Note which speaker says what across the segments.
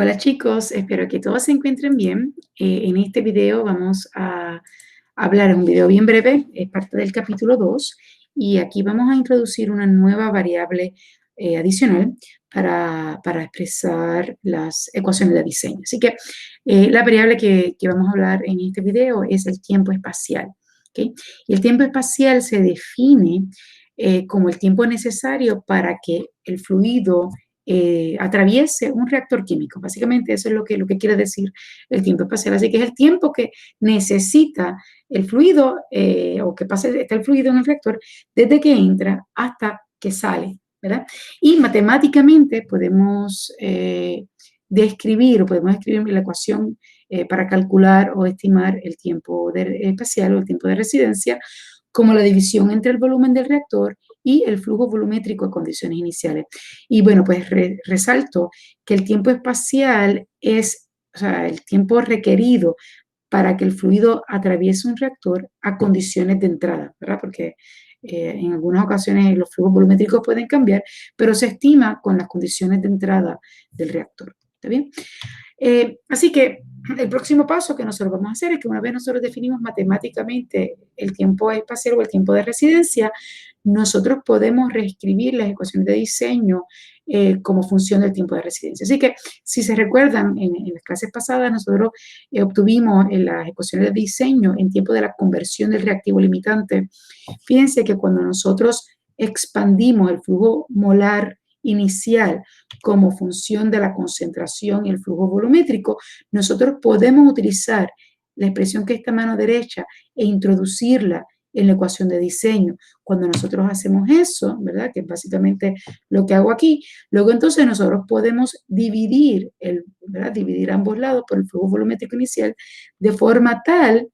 Speaker 1: Hola chicos, espero que todos se encuentren bien. En este video vamos a hablar, es un video bien breve, es parte del capítulo 2 y aquí vamos a introducir una nueva variable adicional para expresar las ecuaciones de diseño. Así que la variable que vamos a hablar en este video es el tiempo espacial. ¿Okay? Y el tiempo espacial se define como el tiempo necesario para que el fluido atraviese un reactor químico. Básicamente eso es lo que quiere decir el tiempo espacial. Así que es el tiempo que necesita el fluido o que está el fluido en el reactor desde que entra hasta que sale, ¿verdad? Y matemáticamente podemos describir o podemos escribir la ecuación para calcular o estimar el tiempo espacial o el tiempo de residencia como la división entre el volumen del reactor y el flujo volumétrico a condiciones iniciales. Y bueno, pues resalto que el tiempo espacial es, o sea, el tiempo requerido para que el fluido atraviese un reactor a condiciones de entrada, ¿verdad? Porque en algunas ocasiones los flujos volumétricos pueden cambiar, pero se estima con las condiciones de entrada del reactor. ¿Está bien? Así que el próximo paso que nosotros vamos a hacer es que una vez nosotros definimos matemáticamente el tiempo espacial o el tiempo de residencia, nosotros podemos reescribir las ecuaciones de diseño como función del tiempo de residencia. Así que, si se recuerdan, en las clases pasadas nosotros obtuvimos en las ecuaciones de diseño en tiempo de la conversión del reactivo limitante. Fíjense que cuando nosotros expandimos el flujo molar inicial como función de la concentración y el flujo volumétrico, nosotros podemos utilizar la expresión que está a mano derecha e introducirla en la ecuación de diseño. Cuando nosotros hacemos eso, ¿verdad? Que es básicamente lo que hago aquí, luego entonces nosotros podemos dividir, dividir ambos lados por el flujo volumétrico inicial de forma tal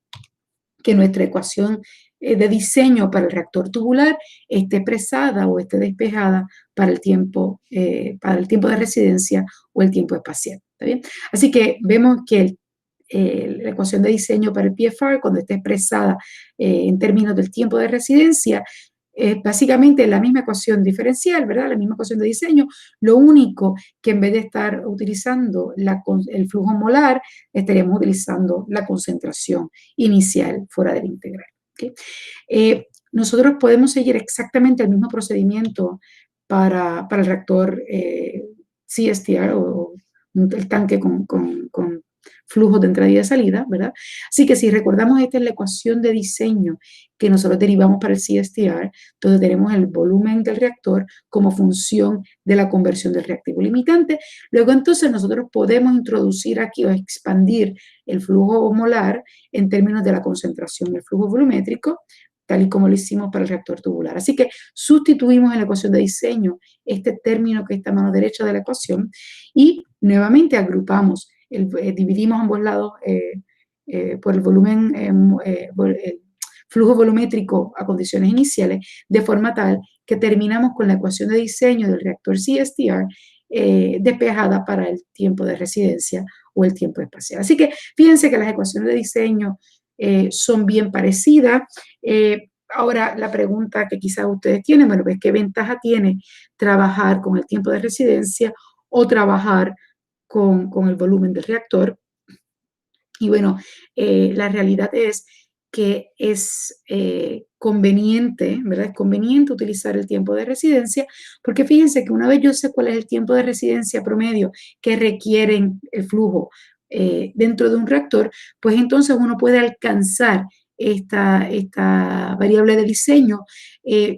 Speaker 1: que nuestra ecuación de diseño para el reactor tubular esté expresada o esté despejada para el tiempo de residencia o el tiempo espacial. ¿Está bien? Así que vemos que la ecuación de diseño para el PFR, cuando esté expresada en términos del tiempo de residencia, es básicamente la misma ecuación diferencial, ¿verdad? La misma ecuación de diseño, lo único que en vez de estar utilizando el flujo molar, estaríamos utilizando la concentración inicial fuera del integral. ¿Okay? Nosotros podemos seguir exactamente el mismo procedimiento para el reactor CSTR o el tanque con flujos de entrada y de salida, ¿verdad? Así que si recordamos, esta es la ecuación de diseño que nosotros derivamos para el CSTR, donde tenemos el volumen del reactor como función de la conversión del reactivo limitante. Luego entonces nosotros podemos introducir aquí o expandir el flujo molar en términos de la concentración del flujo volumétrico, tal y como lo hicimos para el reactor tubular. Así que sustituimos en la ecuación de diseño este término que está a mano derecha de la ecuación y nuevamente agrupamos, dividimos ambos lados por el volumen, el flujo volumétrico a condiciones iniciales, de forma tal que terminamos con la ecuación de diseño del reactor CSTR despejada para el tiempo de residencia o el tiempo espacial. Así que fíjense que las ecuaciones de diseño son bien parecidas. Ahora, la pregunta que quizás ustedes tienen, bueno, pues, ¿qué ventaja tiene trabajar con el tiempo de residencia o trabajar con el volumen del reactor? Y bueno, la realidad es que es conveniente, ¿verdad? Es conveniente utilizar el tiempo de residencia, porque fíjense que una vez yo sé cuál es el tiempo de residencia promedio que requieren el flujo dentro de un reactor, pues entonces uno puede alcanzar esta variable de diseño,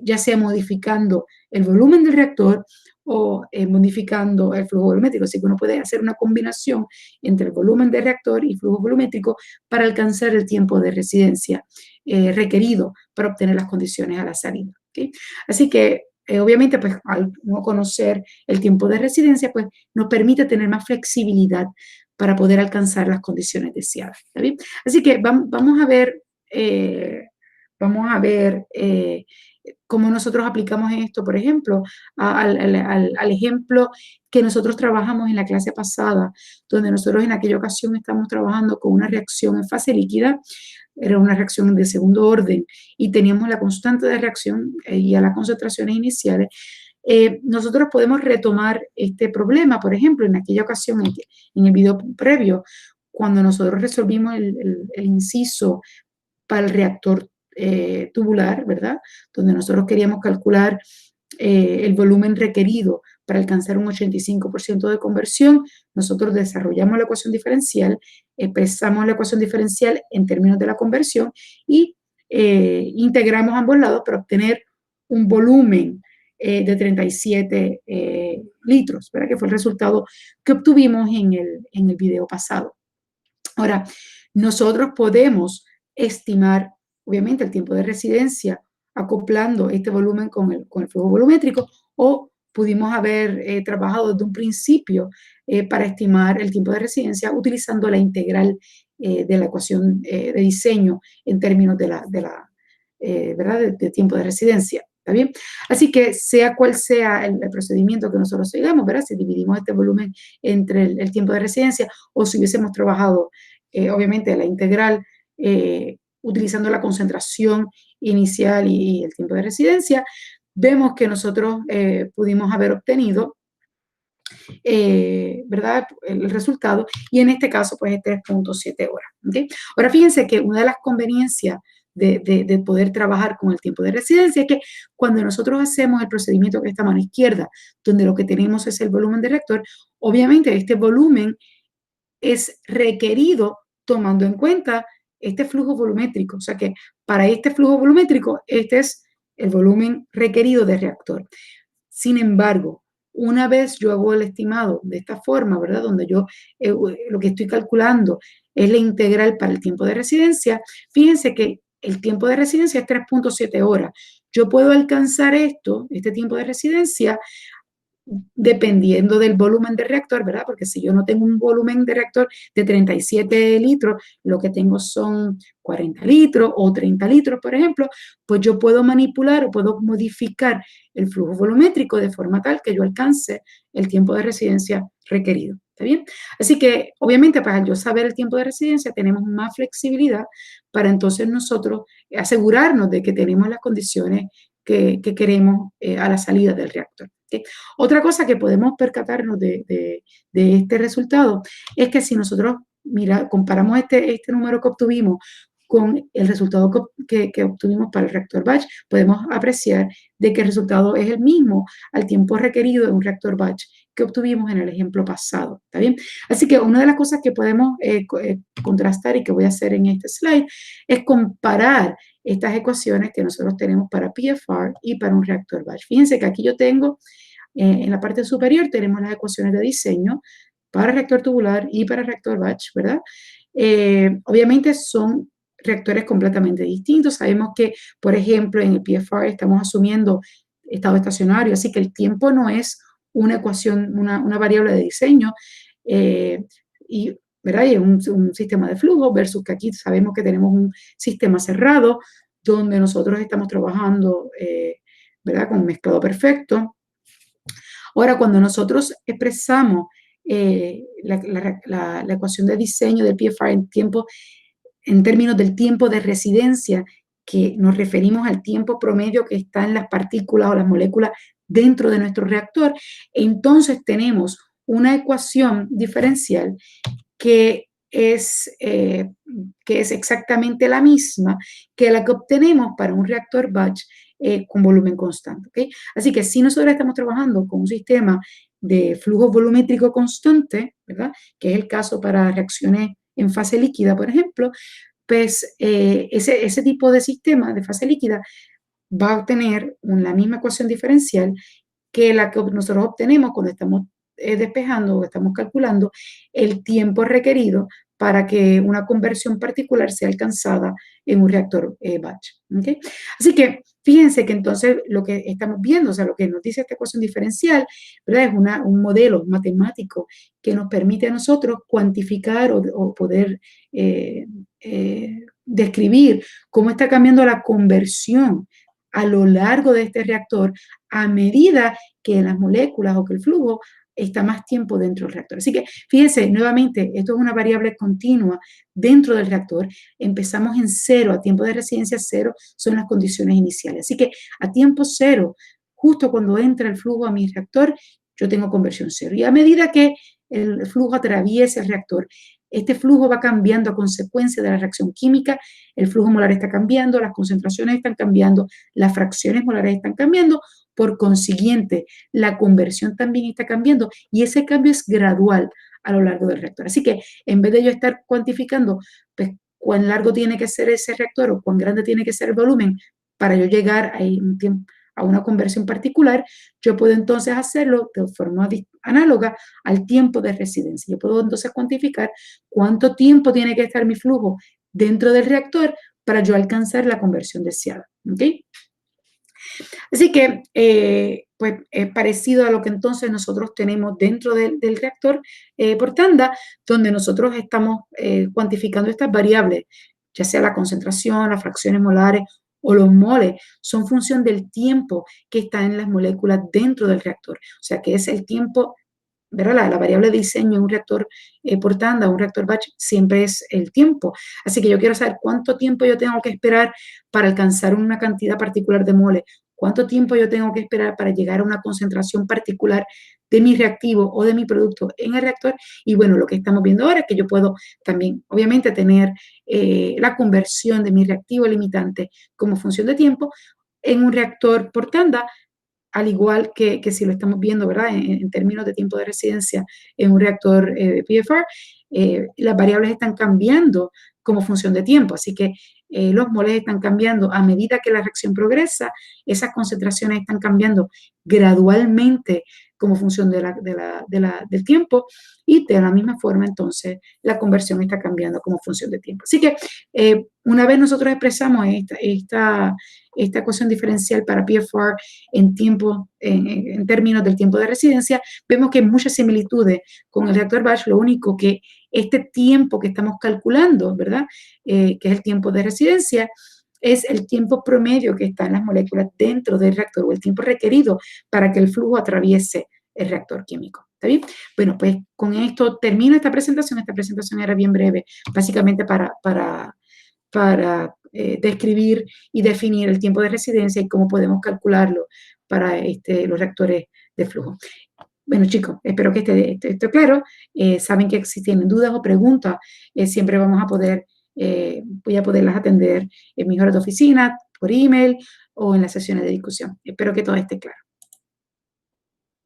Speaker 1: ya sea modificando el volumen del reactor o modificando el flujo volumétrico. Así que uno puede hacer una combinación entre el volumen del reactor y flujo volumétrico para alcanzar el tiempo de residencia requerido para obtener las condiciones a la salida. ¿Okay? Así que obviamente, pues, al no conocer el tiempo de residencia, pues nos permite tener más flexibilidad para poder alcanzar las condiciones deseadas. ¿Está bien? Así que vamos a ver, cómo nosotros aplicamos esto, por ejemplo, al ejemplo que nosotros trabajamos en la clase pasada, donde nosotros en aquella ocasión estamos trabajando con una reacción en fase líquida, era una reacción de segundo orden, y teníamos la constante de reacción y a las concentraciones iniciales. nosotros podemos retomar este problema, por ejemplo, en aquella ocasión, en el video previo, cuando nosotros resolvimos el inciso para el reactor tubular, ¿verdad? Donde nosotros queríamos calcular el volumen requerido para alcanzar un 85% de conversión, nosotros desarrollamos la ecuación diferencial, expresamos la ecuación diferencial en términos de la conversión y integramos ambos lados para obtener un volumen de 37 litros, ¿verdad? Que fue el resultado que obtuvimos en el video pasado. Ahora, nosotros podemos estimar, obviamente, el tiempo de residencia acoplando este volumen con el flujo volumétrico, o pudimos haber trabajado desde un principio para estimar el tiempo de residencia utilizando la integral de la ecuación de diseño en términos ¿verdad? De tiempo de residencia. ¿Está bien? Así que sea cual sea el procedimiento que nosotros sigamos, ¿verdad? Si dividimos este volumen entre el tiempo de residencia o si hubiésemos trabajado, obviamente, la integral utilizando la concentración inicial y el tiempo de residencia, vemos que nosotros pudimos haber obtenido, ¿verdad? El resultado, y en este caso, pues, es 3.7 horas. ¿Okay? Ahora, fíjense que una de las conveniencias de poder trabajar con el tiempo de residencia es que cuando nosotros hacemos el procedimiento que está a mano izquierda, donde lo que tenemos es el volumen de reactor, obviamente este volumen es requerido tomando en cuenta este flujo volumétrico. O sea que para este flujo volumétrico, este es el volumen requerido de reactor. Sin embargo, una vez yo hago el estimado de esta forma, ¿verdad? Donde yo lo que estoy calculando es la integral para el tiempo de residencia, fíjense que el tiempo de residencia es 3.7 horas. Yo puedo alcanzar este tiempo de residencia, dependiendo del volumen de reactor, ¿verdad? Porque si yo no tengo un volumen de reactor de 37 litros, lo que tengo son 40 litros o 30 litros, por ejemplo, pues yo puedo manipular o puedo modificar el flujo volumétrico de forma tal que yo alcance el tiempo de residencia requerido. ¿Está bien? Así que, obviamente, para yo saber el tiempo de residencia, tenemos más flexibilidad para entonces nosotros asegurarnos de que tenemos las condiciones que queremos a la salida del reactor. ¿Okay? Otra cosa que podemos percatarnos de este resultado es que si nosotros comparamos este número que obtuvimos con el resultado que obtuvimos para el reactor batch, podemos apreciar de que el resultado es el mismo al tiempo requerido de un reactor batch que obtuvimos en el ejemplo pasado. ¿Está bien? Así que una de las cosas que podemos contrastar y que voy a hacer en este slide es comparar estas ecuaciones que nosotros tenemos para PFR y para un reactor batch. Fíjense que aquí yo tengo, en la parte superior tenemos las ecuaciones de diseño para reactor tubular y para reactor batch, ¿verdad? Obviamente son reactores completamente distintos. Sabemos que, por ejemplo, en el PFR estamos asumiendo estado estacionario, así que el tiempo no es una ecuación, una variable de diseño, ¿verdad? Y es un sistema de flujo versus que aquí sabemos que tenemos un sistema cerrado donde nosotros estamos trabajando, ¿verdad? Con mezclado perfecto. Ahora, cuando nosotros expresamos la ecuación de diseño del PFR en términos del tiempo de residencia, que nos referimos al tiempo promedio que está en las partículas o las moléculas dentro de nuestro reactor, entonces tenemos una ecuación diferencial que es exactamente la misma que la que obtenemos para un reactor batch con volumen constante. ¿Okay? Así que si nosotros estamos trabajando con un sistema de flujo volumétrico constante, ¿verdad? Que es el caso para reacciones en fase líquida, por ejemplo, pues ese tipo de sistema de fase líquida va a obtener la misma ecuación diferencial que la que nosotros obtenemos cuando estamos despejando o estamos calculando el tiempo requerido para que una conversión particular sea alcanzada en un reactor batch. ¿Okay? Así que fíjense que entonces lo que estamos viendo, o sea, lo que nos dice esta ecuación diferencial, ¿verdad? Es un modelo matemático que nos permite a nosotros cuantificar o poder describir cómo está cambiando la conversión a lo largo de este reactor a medida que las moléculas o que el flujo está más tiempo dentro del reactor. Así que fíjense, nuevamente, esto es una variable continua dentro del reactor. Empezamos en cero, a tiempo de residencia cero son las condiciones iniciales. Así que a tiempo cero, justo cuando entra el flujo a mi reactor, yo tengo conversión cero. Y a medida que el flujo atraviesa el reactor, este flujo va cambiando a consecuencia de la reacción química, el flujo molar está cambiando, las concentraciones están cambiando, las fracciones molares están cambiando, por consiguiente, la conversión también está cambiando y ese cambio es gradual a lo largo del reactor. Así que en vez de yo estar cuantificando pues, cuán largo tiene que ser ese reactor o cuán grande tiene que ser el volumen para yo llegar a una conversión particular, yo puedo entonces hacerlo de forma análoga al tiempo de residencia. Yo puedo entonces cuantificar cuánto tiempo tiene que estar mi flujo dentro del reactor para yo alcanzar la conversión deseada. ¿Okay? Así que, pues, es parecido a lo que entonces nosotros tenemos dentro del reactor por tanda, donde nosotros estamos cuantificando estas variables, ya sea la concentración, las fracciones molares o los moles, son función del tiempo que está en las moléculas dentro del reactor. O sea, que es el tiempo, ¿verdad? La variable de diseño en un reactor por tanda, un reactor batch, siempre es el tiempo. Así que yo quiero saber cuánto tiempo yo tengo que esperar para alcanzar una cantidad particular de moles, cuánto tiempo yo tengo que esperar para llegar a una concentración particular de mi reactivo o de mi producto en el reactor. Y bueno, lo que estamos viendo ahora es que yo puedo también, obviamente, tener la conversión de mi reactivo limitante como función de tiempo en un reactor por tanda, al igual que si lo estamos viendo, ¿verdad? En términos de tiempo de residencia en un reactor de PFR, las variables están cambiando como función de tiempo, así que los moles están cambiando a medida que la reacción progresa, esas concentraciones están cambiando gradualmente como función del tiempo y de la misma forma entonces la conversión está cambiando como función de tiempo. Así que una vez nosotros expresamos esta ecuación diferencial para PFR en tiempo, en términos del tiempo de residencia, vemos que hay muchas similitudes con el reactor batch, lo único que este tiempo que estamos calculando, ¿verdad? Que es el tiempo de residencia, es el tiempo promedio que está en las moléculas dentro del reactor o el tiempo requerido para que el flujo atraviese el reactor químico. ¿Está bien? Bueno, pues con esto termino esta presentación. Esta presentación era bien breve, básicamente para describir y definir el tiempo de residencia y cómo podemos calcularlo para los reactores de flujo. Bueno, chicos, espero que esté claro. Saben que si tienen dudas o preguntas, siempre voy a poderlas atender en mis horas de oficina, por email o en las sesiones de discusión. Espero que todo esté claro.